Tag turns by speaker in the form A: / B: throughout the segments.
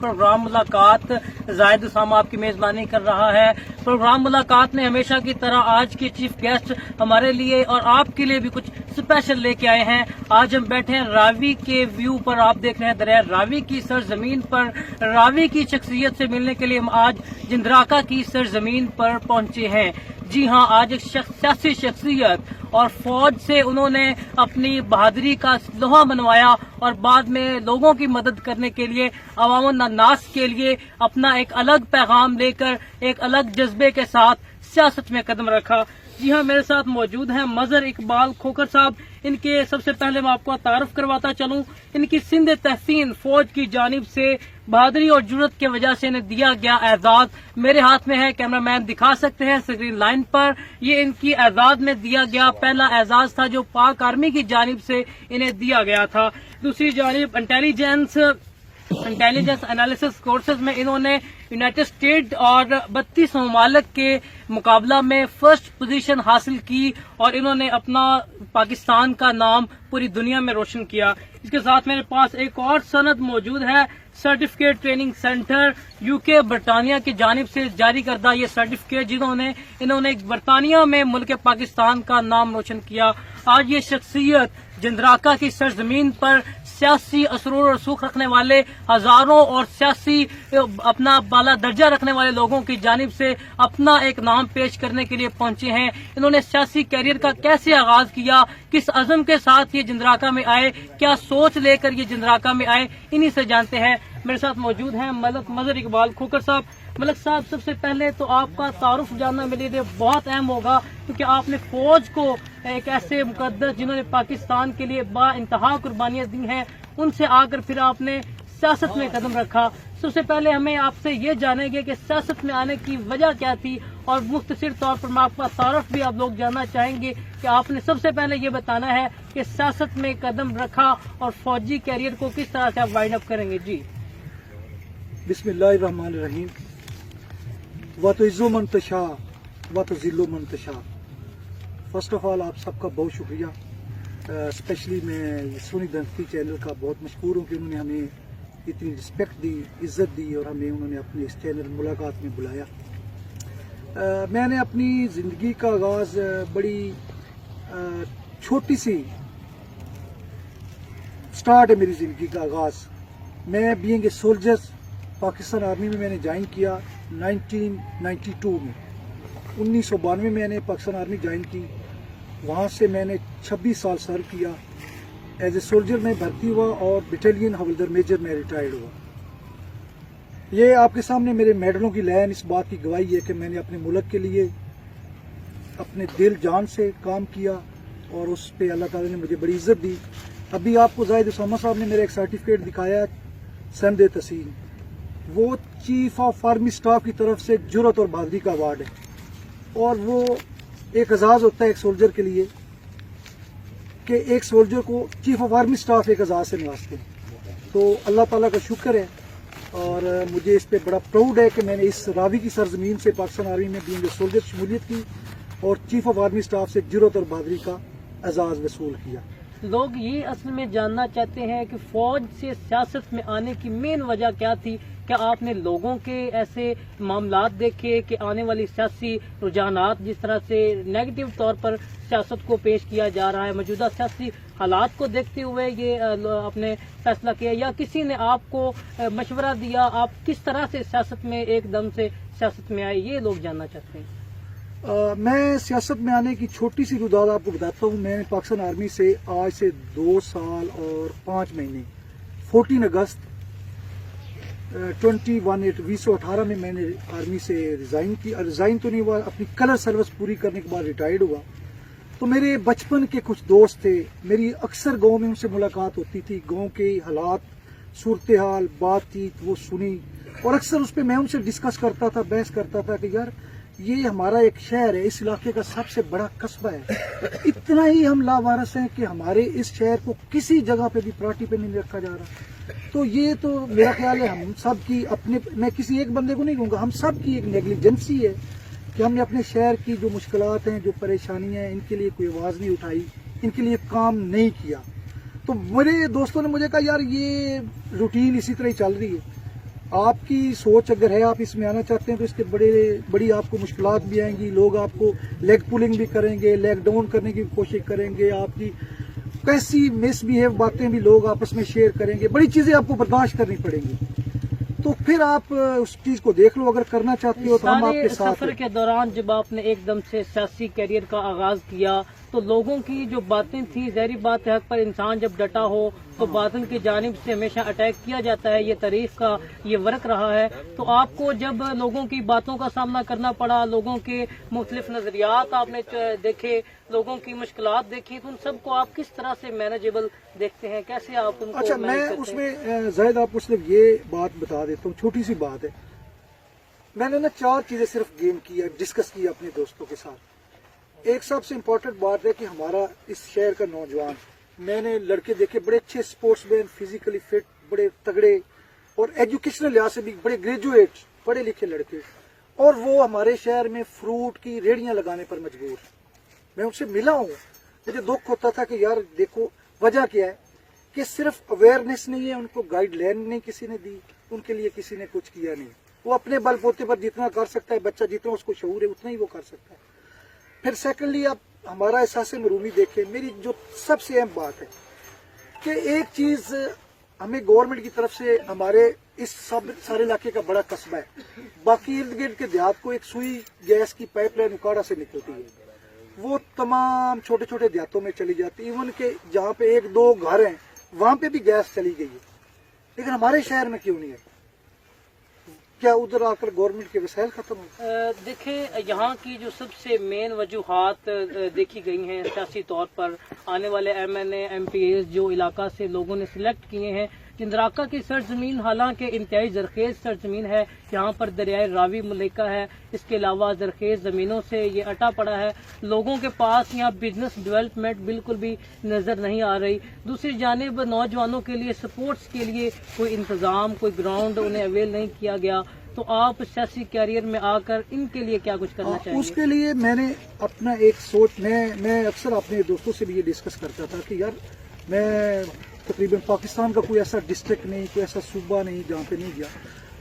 A: Programme मुलाकात जाहिद उसामा आपकी मेजबानी कर रहा है। प्रोग्राम मुलाकात में हमेशा की तरह आज के चीफ गेस्ट हमारे लिए और आपके लिए भी कुछ स्पेशल लेके आए हैं। आज हम बैठे हैं रावी के व्यू पर, आप देख रहे हैं दरिया रावी की सरजमीन पर। रावी की शख्सियत से मिलने के लिए हम आज जिंदराका की सरजमीन पर पहुंचे हैं। जी हाँ, आज एक सियासी शख्सियत और फौज से उन्होंने अपनी बहादुरी का लोहा मनवाया और बाद में लोगों की मदद करने के लिए, अवाम नास के लिए अपना एक अलग पैगाम लेकर एक अलग जज्बे के साथ सियासत में कदम रखा। जी हाँ, मेरे साथ मौजूद हैं मजहर इकबाल खोखर साहब। इनके सबसे पहले मैं आपको तारुफ करवाता चलूं, इनकी सिंध तहसीन फौज की जानिब से बहादुरी और जुर्रत की वजह से इन्हें दिया गया एजाज मेरे हाथ में है। कैमरामैन दिखा सकते हैं स्क्रीन लाइन पर। ये इनकी एजाज में दिया गया पहला एजाज था जो पाक आर्मी की जानिब से इन्हें दिया गया था। दूसरी जानिब इंटेलिजेंस एनालिसिस कोर्सेज में इन्होंने यूनाइटेड स्टेट और 32 ममालिक के मुकाबला में फर्स्ट पोजीशन हासिल की और इन्होंने अपना पाकिस्तान का नाम पूरी दुनिया में रोशन किया। इसके साथ मेरे पास एक और सनद मौजूद है, सर्टिफिकेट ट्रेनिंग सेंटर यूके बरतानिया की जानिब से जारी करदा ये सर्टिफिकेट, जिन्होंने इन्होंने बरतानिया में मुल्क पाकिस्तान का नाम रोशन किया। आज ये शख्सियत जिंदराका की सरजमीन पर सियासी असरूर और सुख रखने वाले हजारों और सियासी अपना बाला दर्जा रखने वाले लोगों की जानिब से अपना एक नाम पेश करने के लिए पहुंचे हैं। इन्होंने सियासी कैरियर का कैसे आगाज किया, किस अज़म के साथ ये जिंदराका में आए, क्या सोच लेकर ये जिंदराका में आए, इन्हीं से जानते हैं। मेरे साथ मौजूद हैं मजहर इकबाल खोखर साहब। मलक साहब, सबसे पहले तो आपका तारुफ जानना मेरे लिए बहुत अहम होगा, क्योंकि आपने फौज को एक ऐसे मुकद्दस जिन्होंने पाकिस्तान के लिए बा इंतहा कुर्बानियां दी हैं, उनसे आकर फिर आपने सियासत में कदम रखा। सबसे पहले हमें आपसे ये जानेंगे कि सियासत में आने की वजह क्या थी, और मुख्तसर तौर पर मैं आपका तारुफ भी आप लोग जानना चाहेंगे कि आपने सबसे पहले ये बताना है कि सियासत में कदम रखा और फौजी कैरियर को किस तरह से आप वाइंड अप करेंगे। जी
B: बिस्मिल्लाहिर्रहमानिर्रहीम। व तुइज़्ज़ु मन तशा व तुज़िल्लु मन तशा। फर्स्ट ऑफ ऑल आप सबका बहुत शुक्रिया। स्पेशली मैं सोनी दंती चैनल का बहुत मशहूर हूँ कि उन्होंने हमें इतनी रिस्पेक्ट दी, इज़्ज़त दी और हमें उन्होंने अपने इस चैनल मुलाकात में बुलाया। मैंने अपनी ज़िंदगी का आगाज़ बड़ी छोटी सी स्टार्ट है मेरी ज़िंदगी का आगाज़। मैं being a soldier Pakistan army में मैंने ज्वाइन किया 1992 में। 1992 में मैंने पाकिस्तान आर्मी ज्वाइन की। वहाँ से मैंने 26 साल सर्व किया। एज ए सोल्जर में भर्ती हुआ और बटालियन हवलदार मेजर में रिटायर्ड हुआ। ये आपके सामने मेरे मेडलों की लाइन इस बात की गवाही है कि मैंने अपने मुल्क के लिए अपने दिल जान से काम किया और उस पर अल्लाह ताला ने मुझे बड़ी इज्जत दी। अभी आपको जाहिद उसामा साहब ने मेरा एक सर्टिफिकेट दिखाया, सिंध तहसीन, वो चीफ ऑफ आर्मी स्टाफ की तरफ से जुर्रत और बहादुरी का अवार्ड है। और वो एक एजाज होता है एक सोल्जर के लिए कि एक सोल्जर को चीफ ऑफ आर्मी स्टाफ एक एजाज से नवाजते हैं। तो अल्लाह ताला का शुक्र है और मुझे इस पे बड़ा प्राउड है कि मैंने इस रावी की सरजमीन से पाकिस्तान आर्मी में बीइंग ए सोल्जर शमूलियत की और चीफ ऑफ आर्मी स्टाफ से जुर्रत और बहादुरी का एजाज वसूल किया।
A: लोग ये असल में जानना चाहते हैं कि फौज से सियासत में आने की मेन वजह क्या थी। क्या आपने लोगों के ऐसे मामलात देखे कि आने वाली सियासी रुझानात जिस तरह से नेगेटिव तौर पर सियासत को पेश किया जा रहा है, मौजूदा सियासी हालात को देखते हुए ये आपने फैसला किया, या किसी ने आपको मशवरा दिया, आप किस तरह से सियासत में एकदम से सियासत में आए, ये लोग जानना चाहते हैं।
B: मैं सियासत में आने की छोटी सी रुदाद आपको बताता हूँ। मैंने पाकिस्तान आर्मी से आज से 2 साल और 5 महीने 14 अगस्त 2018 में मैंने आर्मी से रिज़ाइन की। रिज़ाइन तो नहीं हुआ, अपनी कलर सर्विस पूरी करने के बाद रिटायर्ड हुआ। तो मेरे बचपन के कुछ दोस्त थे, मेरी अक्सर गांव में उनसे मुलाकात होती थी। गांव के हालात, सूरत हाल, बातचीत वो सुनी और अक्सर उस पर मैं उनसे डिस्कस करता था, बहस करता था कि यार ये हमारा एक शहर है, इस इलाके का सबसे बड़ा कस्बा है, इतना ही हम लावारस हैं कि हमारे इस शहर को किसी जगह पे भी प्रायोरिटी पे नहीं रखा जा रहा। तो ये तो मेरा ख्याल है हम सब की अपने, मैं किसी एक बंदे को नहीं कहूँगा, हम सब की एक नेग्लिजेंसी है कि हमने अपने शहर की जो मुश्किलात हैं, जो परेशानियाँ हैं, इनके लिए कोई आवाज़ नहीं उठाई, इनके लिए काम नहीं किया। तो मेरे दोस्तों ने मुझे कहा यार ये रूटीन इसी तरह ही चल रही है, آپ کی سوچ اگر ہے آپ اس میں آنا چاہتے ہیں تو اس کے بڑی آپ کو مشکلات بھی آئیں گی. لوگ آپ کو لیگ پولنگ بھی کریں گے, لیگ ڈاؤن کرنے کی کوشش کریں گے, آپ کی کیسی مس بہیو باتیں بھی لوگ آپس میں شیئر کریں گے, بڑی چیزیں آپ کو برداشت کرنی پڑیں گی. تو پھر آپ اس چیز کو دیکھ لو, اگر کرنا چاہتے ہو تو ہم آپ کے ساتھ
A: سفر کے دوران جب آپ نے ایک دم سے سیاسی کیریئر کا آغاز کیا تو لوگوں کی جو باتیں تھیں, ظاہری بات ہے حق پر انسان جب ڈٹا ہو تو باطن کی جانب سے ہمیشہ اٹیک کیا جاتا ہے, یہ تاریخ کا یہ ورق رہا ہے. تو آپ کو جب لوگوں کی باتوں کا سامنا کرنا پڑا, لوگوں کے مختلف نظریات آپ نے دیکھے, لوگوں کی مشکلات دیکھی, تو ان سب کو آپ کس طرح سے مینیجیبل دیکھتے ہیں, کیسے آپ ان کو
B: اچھا میں
A: manage کرتے
B: اس
A: ہیں؟
B: میں زائد آپ کو صرف یہ بات بتا دیتا ہوں, چھوٹی سی بات ہے. میں نے نا 4 چیزیں صرف گیم کی ہے, ڈسکس کی اپنے دوستوں کے ساتھ. ایک سب سے امپورٹنٹ بات ہے کہ ہمارا اس شہر کا نوجوان, میں نے لڑکے دیکھے بڑے اچھے سپورٹس مین, فزیکلی فٹ, بڑے تگڑے, اور ایجوکیشنل لحاظ سے بھی بڑے گریجویٹ پڑھے لکھے لڑکے, اور وہ ہمارے شہر میں فروٹ کی ریڑیاں لگانے پر مجبور. میں ان سے ملا ہوں, مجھے دکھ ہوتا تھا کہ یار دیکھو وجہ کیا ہے کہ صرف اویئرنیس نہیں ہے, ان کو گائیڈ لائن نہیں کسی نے دی, ان کے لیے کسی نے کچھ کیا نہیں. وہ اپنے بل بوتے پر جتنا کر سکتا ہے بچہ, جتنا اس کو شعور ہے اتنا ہی وہ کر سکتا ہے. پھر سیکنڈلی آپ ہمارا احساس مرومی دیکھیں, میری جو سب سے اہم بات ہے کہ ایک چیز ہمیں گورنمنٹ کی طرف سے ہمارے اس سارے علاقے کا بڑا قصبہ ہے, باقی ارد گرد کے دیہات کو ایک سوئی گیس کی پائپ لائن اکاڑا سے نکلتی ہے, وہ تمام چھوٹے چھوٹے دیہاتوں میں چلی جاتی ہے. ایون کہ جہاں پہ 1-2 گھر ہیں وہاں پہ بھی گیس چلی گئی ہے, لیکن ہمارے شہر میں کیوں نہیں ہے؟ کیا ادھر آ کر گورنمنٹ کے وسائل ختم ہو؟
A: دیکھیں یہاں کی جو سب سے مین وجوہات دیکھی گئی ہیں سیاسی طور پر, آنے والے MNA MPAs جو علاقہ سے لوگوں نے سلیکٹ کیے ہیں, چندراکا کی سرزمین حالانکہ انتہائی زرخیز سرزمین ہے, یہاں پر دریائے راوی ملیکہ ہے, اس کے علاوہ زرخیز زمینوں سے یہ اٹا پڑا ہے, لوگوں کے پاس یہاں بزنس ڈیولپمنٹ بالکل بھی نظر نہیں آ رہی. دوسری جانب نوجوانوں کے لیے سپورٹس کے لیے کوئی انتظام, کوئی گراؤنڈ انہیں اویل نہیں کیا گیا. تو آپ سیاسی کیریئر میں آ کر ان کے لیے کیا کچھ کرنا چاہیں گے؟
B: اس کے لیے میں نے اپنا ایک سوچ, میں اکثر اپنے دوستوں سے بھی یہ ڈسکس کرتا تھا کہ یار میں تقریباً پاکستان کا کوئی ایسا ڈسٹرکٹ نہیں, کوئی ایسا صوبہ نہیں جہاں پہ نہیں گیا.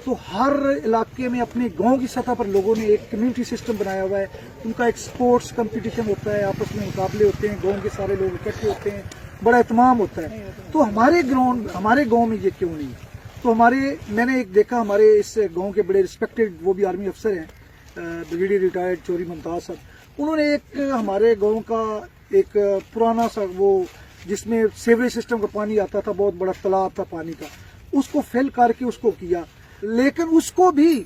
B: تو ہر علاقے میں اپنے گاؤں کی سطح پر لوگوں نے ایک کمیونٹی سسٹم بنایا ہوا ہے, ان کا ایک سپورٹس کمپٹیشن ہوتا ہے, آپس میں مقابلے ہوتے ہیں, گاؤں کے سارے لوگ اکٹھے ہوتے ہیں, بڑا اہتمام ہوتا ہے. تو ہمارے گاؤں میں یہ کیوں نہیں؟ تو میں نے ایک دیکھا ہمارے اس گاؤں کے بڑے ریسپیکٹڈ, وہ بھی آرمی افسر ہیں, بریگیڈیئر ریٹائرڈ چوری ممتاز صاحب, انہوں نے ایک ہمارے گاؤں کا ایک پرانا سا وہ جس میں سیوریج سسٹم کا پانی آتا تھا, بہت بڑا تالاب تھا پانی کا, اس کو فل کر کے اس کو کیا, لیکن اس کو بھی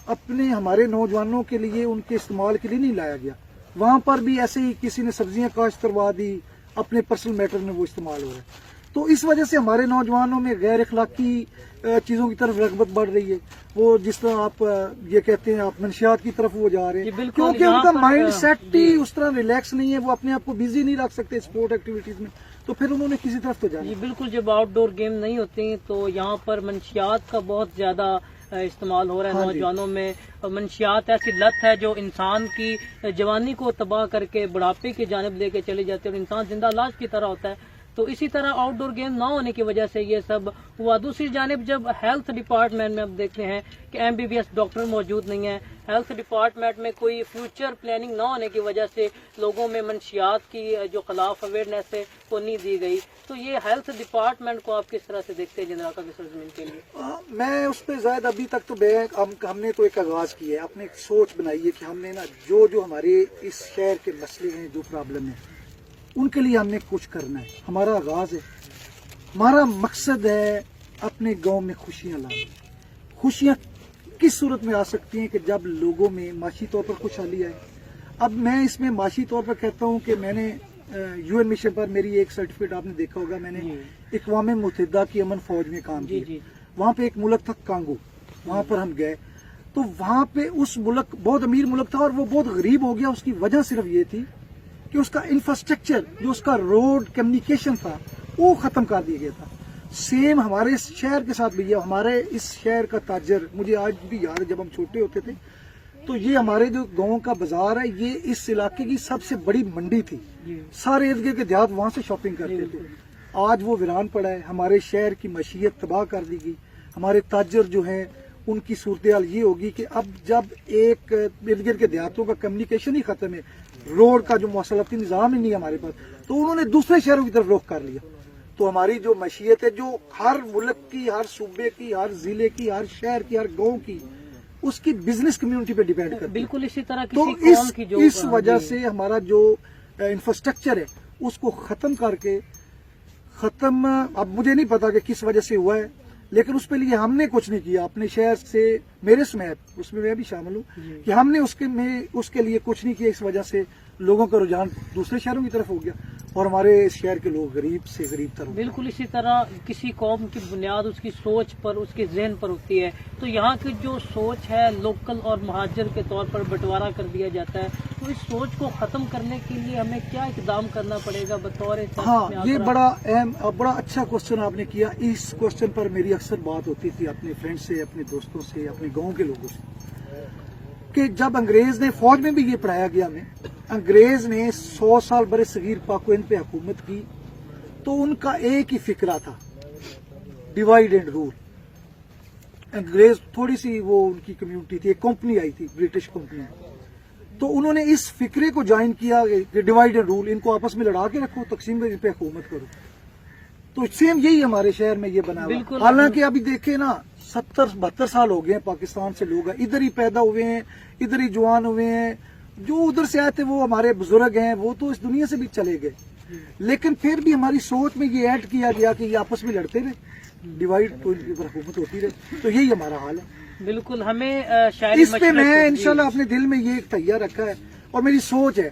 B: اپنے ہمارے نوجوانوں کے لیے ان کے استعمال کے لیے نہیں لایا گیا. وہاں پر بھی ایسے ہی کسی نے سبزیاں کاشت کروا دی, اپنے پرسنل میٹر میں وہ استعمال ہو رہا ہے. تو اس وجہ سے ہمارے نوجوانوں میں غیر اخلاقی چیزوں کی طرف رغبت بڑھ رہی ہے. وہ جس طرح آپ یہ کہتے ہیں آپ منشیات کی طرف وہ جا رہے ہیں, کیونکہ ان کا مائنڈ سیٹ ہی اس طرح ریلیکس نہیں ہے, وہ اپنے آپ کو بزی نہیں رکھ سکتے اسپورٹ ایکٹیویٹیز میں, تو پھر انہوں نے کسی طرف تو جانا.
A: جی بالکل, جب آؤٹ ڈور گیم نہیں ہوتے تو یہاں پر منشیات کا بہت زیادہ استعمال ہو رہا ہے نوجوانوں میں. منشیات ایسی لت ہے جو انسان کی جوانی کو تباہ کر کے بڑھاپے کی جانب لے کے چلے جاتے ہیں, اور انسان زندہ لاش کی طرح ہوتا ہے. تو اسی طرح آؤٹ ڈور گیم نہ ہونے کی وجہ سے یہ سب ہوا. دوسری جانب جب ہیلتھ ڈپارٹمنٹ میں اب دیکھتے ہیں کہ MBBS ڈاکٹر موجود نہیں ہیں, ہیلتھ ڈپارٹمنٹ میں کوئی فیوچر پلاننگ نہ ہونے کی وجہ سے لوگوں میں منشیات کی جو خلاف اویئرنیس ہے وہ نہیں دی گئی. تو یہ ہیلتھ ڈپارٹمنٹ کو آپ کس طرح سے دیکھتے ہیں جنراکا کی سرزمین کے لیے؟
B: میں اس پہ زائد ابھی تک تو ہم نے تو ایک آغاز کی ہے, اپنے ایک سوچ بنائی ہے کہ ہم نے نا جو ہمارے اس شہر کے مسئلے ہیں, جو پرابلم ہیں, ان کے لیے ہم نے کچھ کرنا ہے. ہمارا آغاز ہے, ہمارا مقصد ہے اپنے گاؤں میں خوشیاں لانا. خوشیاں کس صورت میں آ سکتی ہیں کہ جب لوگوں میں معاشی طور پر خوشحالی آئے. اب میں اس میں معاشی طور پر کہتا ہوں کہ میں نے UN مشن پر میری ایک سرٹیفکیٹ آپ نے دیکھا ہوگا, میں نے اقوام متحدہ کی امن فوج میں کام کیا. وہاں پہ ایک ملک تھا کانگو, وہاں پر ہم گئے تو وہاں پہ اس ملک بہت امیر ملک تھا اور وہ بہت غریب ہو گیا. اس کی وجہ صرف یہ تھی کہ اس کا انفراسٹرکچر, جو اس کا روڈ کمیونیکیشن تھا, وہ ختم کر دیا گیا تھا. سیم ہمارے اس شہر کے ساتھ بھی ہے. ہمارے اس شہر کا تاجر, مجھے آج بھی یاد ہے جب ہم چھوٹے ہوتے تھے تو یہ ہمارے جو گاؤں کا بازار ہے یہ اس علاقے کی سب سے بڑی منڈی تھی. سارے ارد گرد کے دیہات وہاں سے شاپنگ کرتے تھے. آج وہ ویران پڑا ہے. ہمارے شہر کی معیشت تباہ کر دی گئی. ہمارے تاجر جو ہیں उनकी सूरत-ए-हाल ये होगी कि अब जब एक इर्द गिर्द के देहातों का कम्युनिकेशन ही खत्म है, रोड का जो मौसलाती निज़ाम ही नहीं है हमारे पास, तो उन्होंने दूसरे शहरों की तरफ रुख कर लिया। तो हमारी जो मशीयत है, जो हर मुल्क की, हर सूबे की, हर जिले की, हर शहर की, हर गांव की, उसकी बिजनेस कम्युनिटी पे डिपेंड करती है।
A: बिल्कुल इसी तरह
B: तो
A: किसी कौम की जो
B: इस वजह से हमारा जो इंफ्रास्ट्रक्चर है उसको खत्म करके अब मुझे नहीं पता कि किस वजह से हुआ है, लेकिन उस पे लिए हमने कुछ नहीं किया अपने शहर से, मेरे समेत उसमें मैं भी शामिल हूँ कि हमने उसके लिए कुछ नहीं किया। इस वजह से लोगों का रुझान दूसरे शहरों की तरफ हो गया और हमारे इस शहर के लोग गरीब से गरीब तर हो गए।
A: बिल्कुल इसी तरह किसी कौम की बुनियाद उसकी सोच पर, उसके जहन पर होती है। तो यहाँ की जो सोच है लोकल और महाजर के तौर पर बंटवारा कर दिया जाता है, तो इस सोच को खत्म करने के लिए हमें क्या इकदाम करना पड़ेगा बतौर?
B: हाँ, ये बड़ा अहम, बड़ा अच्छा क्वेश्चन आपने किया। इस क्वेश्चन पर मेरी अक्सर बात होती थी अपने फ्रेंड से, अपने दोस्तों से, अपने गाँव के लोगों से, कि जब अंग्रेज ने, फौज में भी ये पढ़ाया गया हमें, अंग्रेज ने 100 साल बड़े सगीर पाकोइन पे हुकूमत की, तो उनका एक ही फिक्रा था, डिवाइड एंड रूल। अंग्रेज थोड़ी सी वो उनकी कम्युनिटी थी, एक कंपनी आई थी, ब्रिटिश कंपनी, तो उन्होंने इस फिक्रे को ज्वाइन किया कि डिवाइड एंड रूल, इनको आपस में लड़ा के रखो, तकसीम पे हुकूमत करो। तो सेम यही हमारे शहर में ये बना हुआ। हालांकि अभी देखे ना, 70-72 साल हो गए हैं पाकिस्तान से लोग इधर ही पैदा हुए हैं, इधर ही जवान हुए हैं। जो उधर से आए थे वो हमारे बुजुर्ग हैं, वो तो इस दुनिया से भी चले गए, लेकिन फिर भी हमारी सोच में ये ऐड किया गया कि ये आपस में लड़ते रहे, डिवाइड तो इनकी हुकूमत होती रहे। तो यही हमारा हाल है।
A: बिल्कुल, हमें शायरी
B: इस पे मैं इंशाल्लाह अपने दिल में ये तैयार रखा है और मेरी सोच है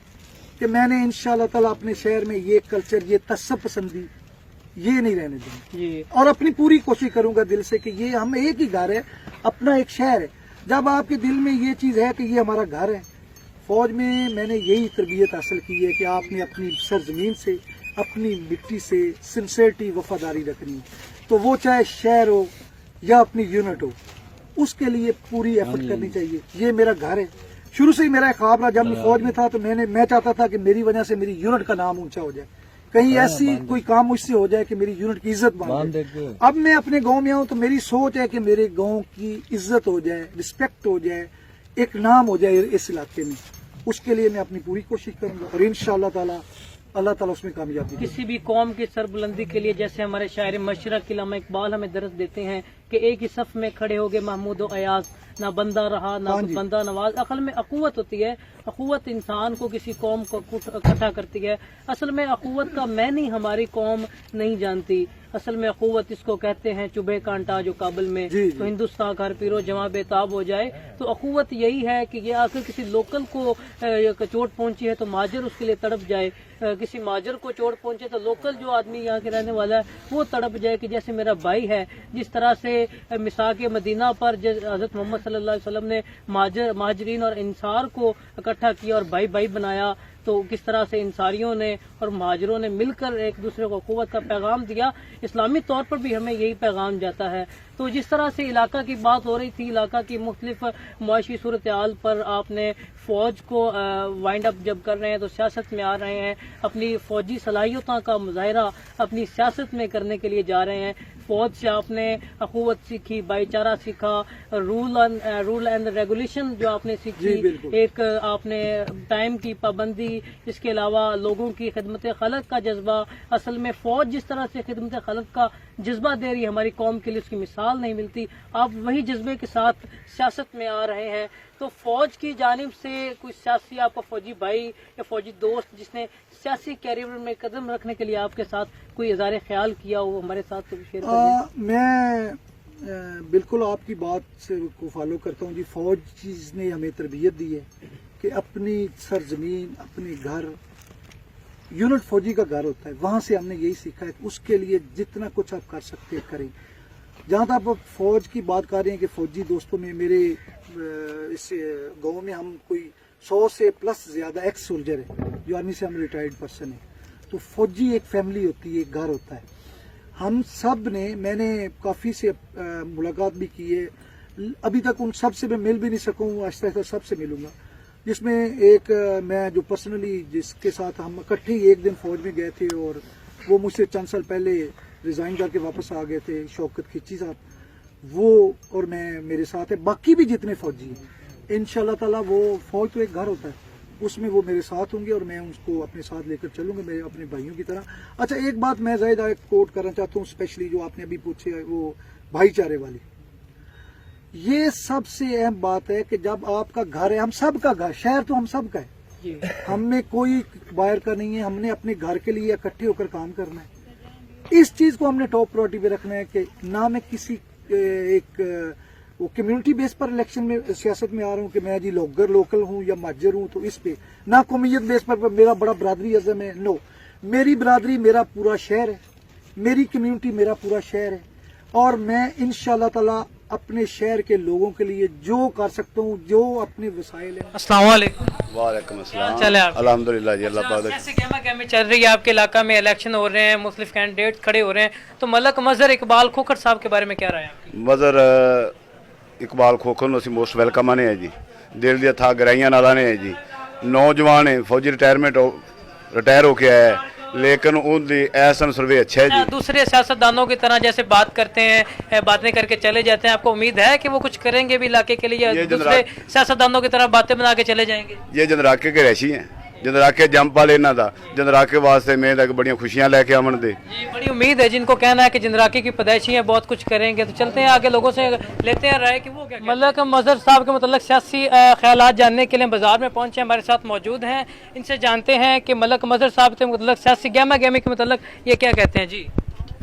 B: कि मैंने इंशाल्लाह ताला अपने शहर में ये कल्चर, ये तसब पसंदी, ये नहीं रहने देंगे और अपनी पूरी कोशिश करूंगा दिल से कि ये हम एक ही घर है, अपना एक शहर है। जब आपके दिल में ये चीज है कि ये हमारा घर है, फौज में मैंने यही तरबियत हासिल की है कि आपने अपनी सरजमीन से, अपनी मिट्टी से सिंसियरिटी, वफादारी रखनी, तो वो चाहे शहर हो या अपनी यूनिट हो, उसके लिए पूरी एफर्ट करनी चाहिए। ये मेरा घर है, शुरू से ही मेरा ख्वाब रहा। जब मैं फौज में था तो मैं चाहता था कि मेरी वजह से मेरी यूनिट का नाम ऊंचा हो जाए, कहीं ऐसी कोई काम मुझसे हो जाए कि मेरी यूनिट की इज्जत बन जाए। अब मैं अपने गांव में हूं तो मेरी सोच है कि मेरे गांव की इज्जत हो जाए, रिस्पेक्ट हो जाए, एक नाम हो जाए इस इलाके में। उसके लिए मैं अपनी पूरी कोशिश करूंगा और इंशाअल्लाह ताला अल्लाह ताला उसमें कामयाबी।
A: किसी भी कौम की सरबुलंदी के लिए जैसे हमारे शायर मशरक इल्लामा इकबाल हमें दर्स देते हैं कि एक ही सफ में खड़े हो गए महमूद और अयाज, ना बंदा रहा ना बंदा नवाज। असल में अखुवत होती है, अखुवत इंसान को, किसी कौम को इकट्ठा करती है। असल में अखुवत का मैनी हमारी कौम नहीं जानती। असल में अखुवत इसको कहते हैं चुभे कांटा जो काबुल में, तो हिंदुस्तान घर पीरो जवां बेताब हो जाए। तो अखुवत यही है कि ये आखिर किसी लोकल को चोट पहुंची है तो माजर उसके लिए तड़प जाए, किसी माजर को चोट पहुंचे तो लोकल जो आदमी यहाँ के रहने वाला है वो तड़प जाए कि जैसे मेरा भाई है। जिस तरह से मिसाक मदीना पर हजरत मोहम्मद सल्लल्लाहु अलैहि वसल्लम ने महाजरीन और इंसार को इकट्ठा किया और भाई भाई बनाया, तो किस तरह से इंसारियों ने और महाजरों ने मिलकर एक दूसरे को क़ुव्वत का पैगाम दिया। इस्लामी तौर पर भी हमें यही पैगाम जाता है। तो जिस तरह से इलाका की बात हो रही थी, इलाका की मुख्तलिफ मुआशी सूरत हाल पर आपने फ़ौज को वाइंड अप जब कर रहे हैं तो सियासत में आ रहे हैं, अपनी फ़ौजी सलाहियतों का मुजाहरा अपनी सियासत में करने के लिए जा रहे हैं। फौज से आपने अखुवत सीखी, भाईचारा सीखा, रूल एंड रेगुलेशन जो आपने सीखी, एक आपने टाइम की पाबंदी, इसके अलावा लोगों की खिदमत खलक का जज्बा। असल में फौज जिस तरह से खिदमत खलक का जज्बा दे रही है हमारी कौम के लिए, उसकी मिसाल नहीं मिलती। आप वही जज्बे के साथ सियासत में आ रहे हैं। तो फौज की जानिब से कोई सियासी आपका फौजी भाई या फौजी दोस्त जिसने सियासी कैरियर में कदम रखने के लिए आपके साथ कोई इज़हार ख्याल किया हो हमारे साथ तो शेयर करें।
B: मैं बिल्कुल आपकी बात से को फॉलो करता हूँ जी। फौज चीज ने हमें तरबियत दी है कि अपनी सरजमीन, अपने घर, यूनिट फौजी का घर होता है, वहां से हमने यही सीखा है कि उसके लिए जितना कुछ आप कर सकते हैं करें। जहाँ तक आप फौज की बात कर रहे हैं कि फौजी दोस्तों में मेरे इस गांव में हम कोई 100 से प्लस ज्यादा एक्स सोल्जर है जो आर्मी से हम रिटायर्ड पर्सन है। तो फौजी एक फैमिली होती है, एक घर होता है। हम सब ने, मैंने काफ़ी से मुलाकात भी की है, अभी तक उन सब से मैं मिल भी नहीं सकूँ, आहिस्ता आहिस्ता सबसे मिलूंगा। जिसमें एक मैं जो पर्सनली जिसके साथ हम इकट्ठे ही एक दिन फौज में गए थे और वो मुझसे चंद साल पहले रिज़ाइन करके वापस आ गए थे, शौकत खिची साहब। वो और मैं मेरे साथ है, बाकी भी जितने फौजी हैं इंशाल्लाह ताला, वो फौज तो एक घर होता है, उसमें वो मेरे साथ होंगे और मैं उसको अपने साथ लेकर चलूंगा, मेरे अपने भाइयों की तरह। अच्छा, एक बात मैं ज़ाहिद एक कोट करना चाहता हूँ, स्पेशली जो आपने अभी पूछे वो भाईचारे वाली, ये सबसे अहम बात है कि जब आपका घर है, हम सब का घर, शहर तो हम सब का है, हमें कोई बाहर का नहीं है, हमने अपने घर के लिए इकट्ठे होकर काम करना है। इस चीज को हमने टॉप प्रायोरिटी पे रखना है कि ना मैं किसी एक वो कम्युनिटी बेस पर इलेक्शन में सियासत में आ रहा हूँ कि मैं जी लोकल हूँ या माजर हूँ, तो इस पे ना कौमियत बेस पर मेरा बड़ा बरादरी अज़म है, नो, मेरी बरादरी मेरा पूरा शहर है, मेरी कम्युनिटी मेरा पूरा शहर है, और मैं इंशाल्लाह ताला अपने शहर के लोगों के लिए जो कर सकता हूँ, जो अपने वसाइल है।
A: अस्सलाम वालेकुम।
C: वालेकुम अस्सलाम।
A: चले आप?
C: अल्हम्दुलिल्लाह जी, अल्लाह पाक।
A: कैसे गहमा चल रही है आपके इलाका में, इलेक्शन हो रहे हैं, मुख्तलिफ कैंडिडेट खड़े हो रहे हैं, तो मलक मजहर इकबाल खोखर साहब के बारे में क्या राय है आपकी?
C: मजहर इकबाल खोखर ਨੂੰ ਅਸੀਂ ਮੋਸਟ ਵੈਲਕਮ ਆਨੇ ਹੈ ਜੀ, ਦਿਲ ਦੀਆਂ ਥਾਂ ਗਰਾਈਆਂ ਨਾਲ ਆਨੇ ਹੈ ਜੀ। ਨੌਜਵਾਨ ਹੈ, ਫੌਜੀ ਰਿਟਾਇਰ ਹੋ ਕੇ ਆਇਆ है, लेकिन उनकी एहसन सर्वे अच्छा है जी।
A: दूसरे सियासतदानों की तरह जैसे बात करते हैं, बातें करके चले जाते हैं, आपको उम्मीद है कि वो कुछ करेंगे भी इलाके के लिए, या दूसरे सियासतदानों की तरह बातें बना के चले जाएंगे?
C: ये जंदराके के रैशी हैं, जंदराके जंप वाले इन्हों का, जंदराके वास्ते मेरे तक बड़ियां खुशियां लेके आवन दे
A: जी, बड़ी उम्मीद है। जिनको कहना है कि जंदराके की पैदाइशी है, बहुत कुछ करेंगे, तो चलते हैं आगे लोगों से लेते हैं राय कि वो क्या। मलक मजहर साहब के मतलब सियासी ख्यालात जानने के लिए बाजार में पहुंचे, हमारे साथ मौजूद हैं, इनसे जानते हैं कि मलक मजहर साहब के मतलब सियासी गहमा गहमी के मतलब ये क्या कहते हैं जी।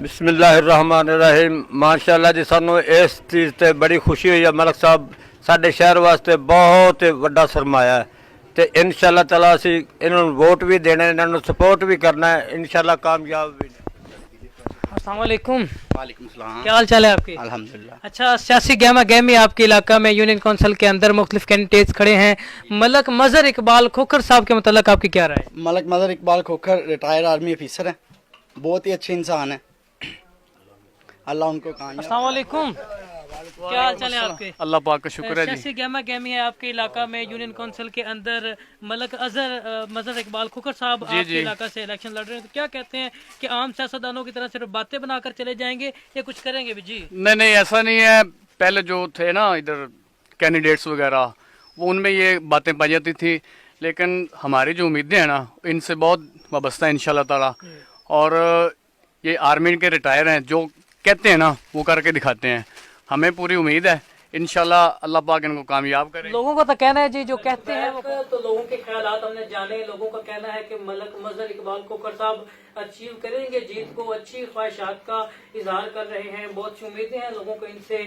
D: बिस्मिल्लाहिर्रहमानिर्रहीम। माशाअल्लाह जी, सानू इस चीज़ ते बड़ी खुशी हुई है, मलक साहब साडे शहर वास्ते बहुत वड्डा सरमाया है, तो इंशाअल्लाह ताला असी इन्होंने वोट भी देना, इन्होंने सपोर्ट भी करना है, इंशाअल्लाह कामयाब भी।
A: अस्सलाम वालेकुम।
E: वालेकुम सलाम।
A: क्या हाल चाल है आपके?
E: अल्हम्दुलिल्लाह।
A: अच्छा, सियासी गहमा गहमी आपके इलाका में, यूनियन काउंसिल के अंदर मुख्तलिफ कैंडिडेट्स खड़े हैं, मलक मजहर इकबाल खोखर साहब के मतलब आपकी क्या राय है?
E: Malik Mazhar Iqbal Khokhar retired army officer है, बहुत ही अच्छे इंसान है, अल्लाह उनको कामयाब।
A: अस्सलाम वालेकुम। क्या हाल चाल है आपके?
F: अल्लाह पाक का शुक्र है जी।
A: सियासी गहमा गहमी है आपके इलाका में, यूनियन काउंसिल के अंदर मलक मजहर इकबाल खोखर साहब आपके इलाका से इलेक्शन लड़ रहे हैं, तो क्या कहते हैं कि आम सियासतदानों की तरह सिर्फ बातें बनाकर चले जाएंगे या कुछ करेंगे भी जी?
F: नहीं, ऐसा नहीं है। पहले जो थे ना इधर कैंडिडेट्स वगैरह, वो उनमें ये बातें पाई जाती थी, लेकिन हमारी जो उम्मीदें हैं ना, इनसे बहुत वाबस्ता है इंशाल्लाह ताला। और ये आर्मी के रिटायर हैं, जो कहते हैं ना वो करके दिखाते हैं, हमें पूरी उम्मीद है इंशाल्लाह अल्लाह पाक इनको कामयाब करे।
A: लोगों का तो कहना है जी, जो कहते हैं वो, तो लोगों के ख्यालात हमने जाने, लोगों का कहना है कि मलक मजहर इकबाल खोखर साहब अचीव करेंगे जीत को, अच्छी ख्वाहिशात का इजहार कर रहे हैं, बहुत सी उम्मीदें हैं लोगों को इनसे,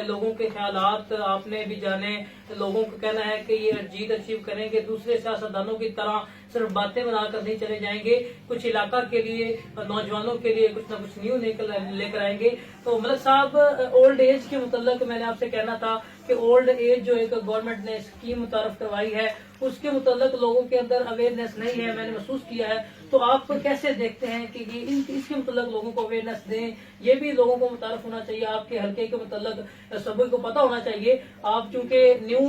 A: लोगों के ख्यालात आपने भी जाने, लोगों का कहना है कि ये जीत अचीव करेंगे, दूसरे सियासतदानों की तरह सिर्फ बातें बनाकर नहीं चले जाएंगे, कुछ इलाका के लिए, नौजवानों के लिए कुछ ना कुछ न्यू लेकर आएंगे। तो मलक साहब, ओल्ड एज के मुतल्लिक मैंने आपसे कहना था कि ओल्ड एज जो एक गवर्नमेंट ने स्कीम मुतारफ करवाई है, उसके मुतल्लिक लोगों के अंदर अवेयरनेस नहीं है, मैंने महसूस किया है, तो आप कैसे देखते हैं कि ये इसके मुतल्लिक लोगों को अवेयरनेस दें? ये भी लोगों को मुतारफ होना चाहिए, आपके हल्के के मुतल्लिक सभी को पता होना चाहिए। आप चूंकि न्यू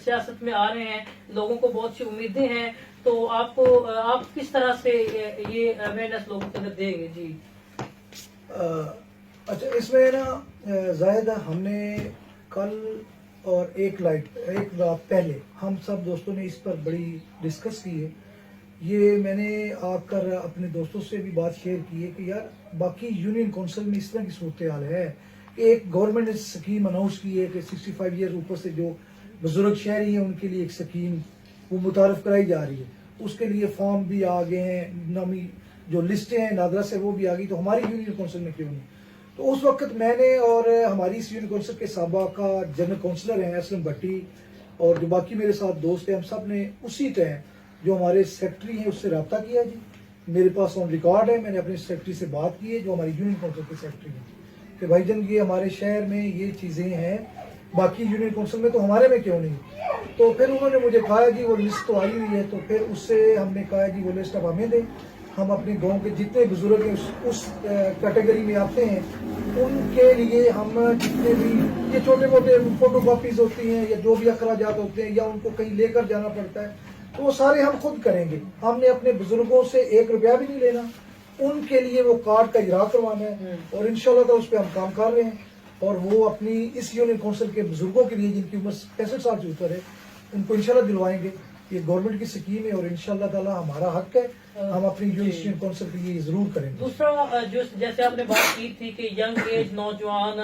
A: सियासत में आ रहे हैं, लोगों को बहुत सी उम्मीदें हैं, तो आप किस तरह से ये अवेयरनेस लोगों के अंदर देंगे जी?
B: अच्छा, इसमें ना जायद हमने कल और एक रात पहले हम सब दोस्तों ने इस पर बड़ी डिस्कस की है। ये मैंने आकर अपने दोस्तों से भी बात शेयर की है कि यार बाकी यूनियन काउंसिल में इस तरह की सूरत हाल है कि एक गवर्नमेंट ने स्कीम अनाउंस की है कि 65 ईयर ऊपर से जो बुजुर्ग शहरी हैं उनके लिए एक स्कीम वो मुतारफ कराई जा रही है, उसके लिए फॉर्म भी आ गए हैं, नामी जो लिस्टें हैं नादरा से वो भी आ गई, तो हमारी यूनियन काउंसिल में क्यों नहीं? तो उस वक्त मैंने और हमारी इस यूनियन काउंसिल के साबका जनरल काउंसलर हैं असलम भट्टी और जो बाकी मेरे साथ दोस्त हैं, हम सब ने उसी टाइम जो हमारे सेक्रेटरी हैं उससे रब्ता किया जी। मेरे पास ऑन रिकॉर्ड है, मैंने अपने सेक्रेटरी से बात की है जो हमारी यूनियन काउंसिल के सेक्रेटरी हैं कि भाईजान ये हमारे शहर में ये चीज़ें हैं, बाकी यूनियन काउंसिल में तो हमारे में क्यों नहीं? तो फिर उन्होंने मुझे कहा जी वो लिस्ट तो आई हुई है, तो फिर उससे हमने कहा जी वो लिस्ट अब हमें दें, हम अपने गांव के जितने बुजुर्ग उस कैटेगरी में आते हैं उनके लिए हम जितने भी ये छोटे मोटे फोटो कॉपीज होती हैं या जो भी अखराजात होते हैं या उनको कहीं लेकर जाना पड़ता है, तो वो सारे हम खुद करेंगे। हमने अपने बुजुर्गों से 1 रुपया भी नहीं लेना, उनके लिए वो कार्ड का इजरा करवाना है और इंशाल्लाह तो उस पर हम काम कर रहे हैं। اور وہ اپنی اس یونین کونسل کے بزرگوں کے لیے جن کی عمر 65 سال سے اوپر ہے ان کو انشاءاللہ دلوائیں گے. یہ گورنمنٹ کی اسکیم ہے اور انشاءاللہ تعالی ہمارا حق ہے, ہم اپنی جو یونین کونسل کے لیے ضرور کریں گے.
A: دوسرا جو جیسے آپ نے بات کی تھی کہ ینگ ایج نوجوان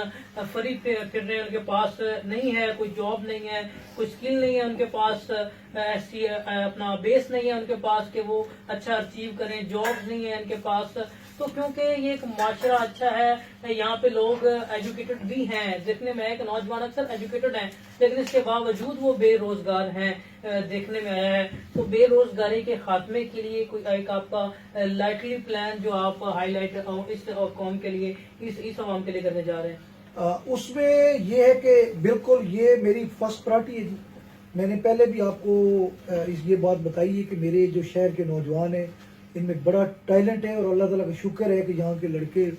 A: فری پھر رہے ہیں, ان کے پاس نہیں ہے, کوئی جاب نہیں ہے, کوئی اسکل نہیں ہے ان کے پاس, ایسی اپنا بیس نہیں ہے ان کے پاس کہ وہ اچھا اچیو کریں, جاب نہیں ہے ان کے پاس. تو کیونکہ یہ ایک معاشرہ اچھا ہے, یہاں پہ لوگ ایجوکیٹڈ بھی ہیں, دیکھنے میں ایک نوجوان اکثر ایجوکیٹڈ ہیں لیکن اس کے باوجود وہ بے روزگار ہیں, دیکھنے میں آیا ہے. تو بے روزگاری کے خاتمے کے لیے کوئی ایک آپ کا لائٹلی پلان جو آپ ہائی لائٹ اس قوم کے لیے, اس عوام کے لیے کرنے جا رہے ہیں؟
B: اس میں یہ ہے کہ بالکل یہ میری فرسٹ پرائرٹی ہے جی. میں نے پہلے بھی آپ کو یہ بات بتائی ہے کہ میرے جو شہر کے نوجوان ہیں ان میں بڑا ٹیلنٹ ہے اور اللہ تعالیٰ کا شکر ہے کہ یہاں کے لڑکے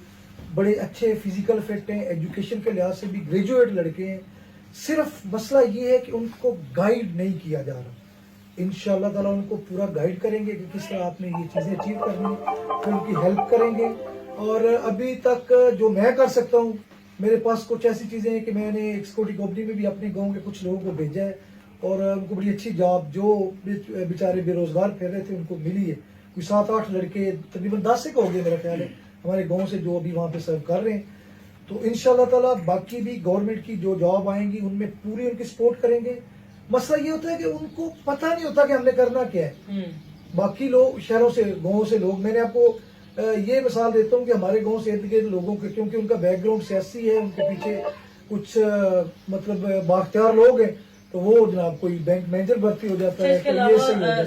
B: بڑے اچھے فزیکل فٹ ہیں, ایجوکیشن کے لحاظ سے بھی گریجویٹ لڑکے ہیں. صرف مسئلہ یہ ہے کہ ان کو گائیڈ نہیں کیا جا رہا. انشاءاللہ تعالیٰ ان کو پورا گائیڈ کریں گے کہ کس طرح آپ نے یہ چیزیں اچیو کرنی, پھر ان کی ہیلپ کریں گے. اور ابھی تک جو میں کر سکتا ہوں, میرے پاس کچھ ایسی چیزیں ہیں کہ میں نے ایک سیکورٹی کمپنی میں بھی اپنے گاؤں کے کچھ لوگوں کو بھیجا ہے اور ان کو بڑی اچھی جاب جو بیچارے بے روزگار پھر رہے تھے ان کو ملی ہے. کوئی 7-8 لڑکے تقریباً 10 سے ہو گئے میرا خیال ہے ہمارے گاؤں سے جو ابھی وہاں پہ سرو کر رہے ہیں. تو انشاءاللہ تعالیٰ باقی بھی گورنمنٹ کی جو جاب آئیں گی ان میں پوری ان کی سپورٹ کریں گے. مسئلہ یہ ہوتا ہے کہ ان کو پتہ نہیں ہوتا کہ ہم نے کرنا کیا ہے. باقی لوگ شہروں سے گاؤں سے لوگ, میں نے آپ کو یہ مثال دیتا ہوں کہ ہمارے گاؤں سے ارد گرد لوگوں کے, کیونکہ ان کا بیک گراؤنڈ سیاسی ہے, ان کے پیچھے کچھ مطلب بااختیار لوگ ہیں, تو وہ جناب کوئی بینک مینیجر بھرتی ہو جاتا ہے.
A: اس کے علاوہ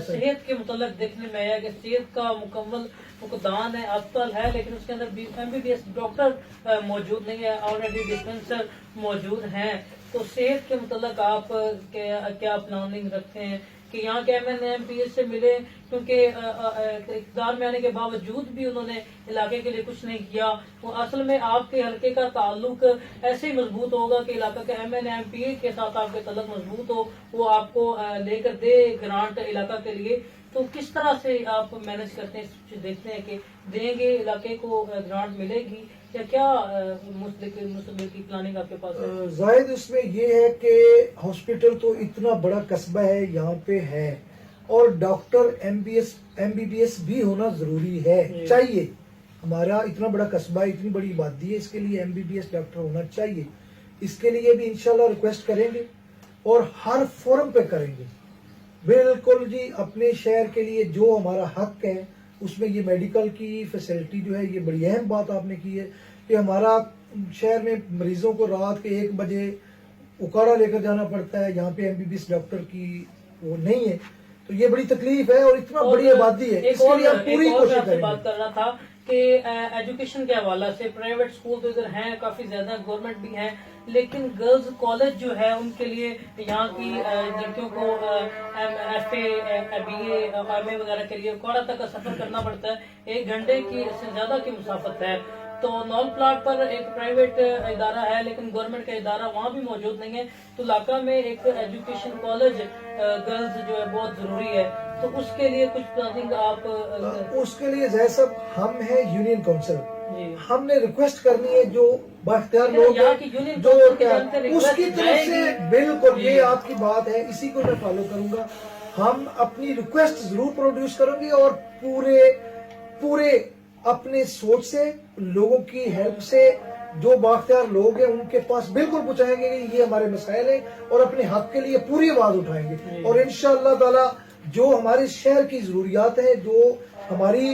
A: صحت کے متعلق دیکھنے میں آیا کہ صحت کا مکمل فقدان ہے, اسپتال ہے لیکن اس کے اندر MBBS ڈاکٹر موجود نہیں ہے, آلریڈی ڈسپینسر موجود ہیں. تو صحت کے متعلق آپ کیا پلاننگ رکھتے ہیں کہ یہاں کے MNMPS سے ملے, کیونکہ اقتدار میں آنے کے باوجود بھی انہوں نے علاقے کے لیے کچھ نہیں کیا. وہ اصل میں آپ کے حلقے کا تعلق ایسے ہی مضبوط ہوگا کہ علاقہ کے MNMPA کے ساتھ آپ کے تعلق مضبوط ہو, وہ آپ کو لے کر دے گرانٹ علاقہ کے لیے. تو کس طرح سے آپ مینج کرتے ہیں, دیکھتے ہیں کہ دیں گے علاقے کو گرانٹ ملے گی یا کیا مستقبل کی پلاننگ آپ کے پاس ہے؟
B: زائد اس میں یہ ہے کہ ہاسپٹل تو اتنا بڑا قصبہ ہے یہاں پہ ہے, اور ڈاکٹر MBBS بھی ہونا ضروری ہے, چاہیے. ہمارا اتنا بڑا قصبہ ہے, اتنی بڑی آبادی ہے, اس کے لیے MBBS ڈاکٹر ہونا چاہیے. اس کے لیے بھی انشاءاللہ ریکویسٹ کریں گے اور ہر فورم پہ کریں گے. بالکل جی, اپنے شہر کے لیے جو ہمارا حق ہے اس میں یہ میڈیکل کی فیسلٹی جو ہے, یہ بڑی اہم بات آپ نے کی ہے کہ ہمارا شہر میں مریضوں کو رات کے 1 بجے اکاڑا لے کر جانا پڑتا ہے, یہاں پہ MBBS ڈاکٹر کی وہ نہیں ہے. تو یہ بڑی تکلیف ہے اور اتنا بڑی آبادی ہے, اس کے لیے ہم پوری کوشش کریں گے.
A: بات کرنا تھا کہ ایجوکیشن کے حوالہ سے پرائیویٹ اسکول تو ادھر ہیں کافی زیادہ, گورنمنٹ بھی ہیں, لیکن گرلز کالج جو ہے ان کے لیے یہاں کی لڑکیوں کو FA BA MA وغیرہ کے لیے کوڑا تک کا سفر کرنا پڑتا ہے, 1 گھنٹے کی سے زیادہ کی مسافت ہے. تو نول پلاٹ پر ایک پرائیویٹ ادارہ ہے لیکن گورنمنٹ کا ادارہ وہاں بھی موجود نہیں ہے. تو علاقہ میں ایک ایجوکیشن کالج گرلز جو ہے بہت ضروری ہے. تو اس کے لیے کچھ پلاننگ آپ
B: اس کے لیے زید صاحب ہم ہیں یونین کونسل, ہم نے ریکویسٹ کرنی ہے جو بااختیار لوگ ہیں جو اس کی طرف سے. بالکل یہ آپ کی بات ہے, اسی کو میں فالو کروں گا. ہم اپنی ریکویسٹ ضرور پروڈیوس کریں گے اور پورے اپنے سوچ سے, لوگوں کی ہیلپ سے, جو بااختیار لوگ ہیں ان کے پاس بالکل پہنچائیں گے کہ یہ ہمارے مسائل ہیں اور اپنے حق کے لیے پوری آواز اٹھائیں گے. اور انشاءاللہ تعالی جو ہمارے شہر کی ضروریات ہیں, جو ہماری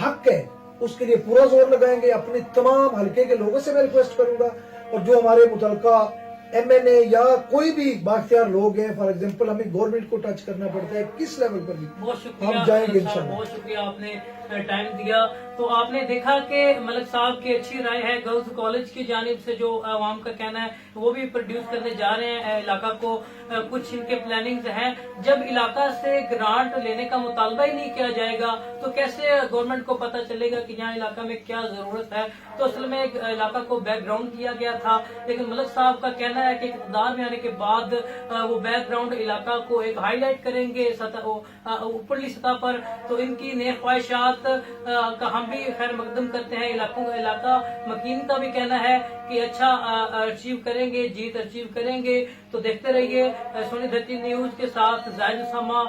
B: حق ہے, اس کے لیے پورا زور لگائیں گے. اپنے تمام حلقے کے لوگوں سے میں ریکویسٹ کروں گا, اور جو ہمارے متعلقہ MNA یا کوئی بھی بااختیار لوگ ہیں, فار ایگزامپل ہمیں گورنمنٹ کو ٹچ کرنا پڑتا ہے کس لیول پر بھی,
A: بہت شکریہ,
B: ہم جائیں گے انشاءاللہ.
A: بہت شکریہ آپ نے ٹائم دیا. تو آپ نے دیکھا کہ ملک صاحب کی اچھی رائے ہے, گرلز کالج کی جانب سے جو عوام کا کہنا ہے وہ بھی پروڈیوس کرنے جا رہے ہیں علاقہ کو. کچھ ان کے پلاننگز ہیں. جب علاقہ سے گرانٹ لینے کا مطالبہ ہی نہیں کیا جائے گا تو کیسے گورنمنٹ کو پتہ چلے گا کہ یہاں علاقہ میں کیا ضرورت ہے. تو اصل میں علاقہ کو بیک گراؤنڈ کیا گیا تھا, لیکن ملک صاحب کا کہنا ہے کہ اقتدار میں آنے کے بعد وہ بیک گراؤنڈ علاقہ کو ایک ہائی لائٹ کریں گے اوپرلی سطح پر. تو ان کی نیک خواہشات کا ہم हम भी खैर मकदम करते हैं। इलाका मकीन का भी कहना है कि अच्छा अचीव करेंगे, जीत अचीव करेंगे। तो देखते रहिए सोनी धरती न्यूज के साथ जाहिद उसामा।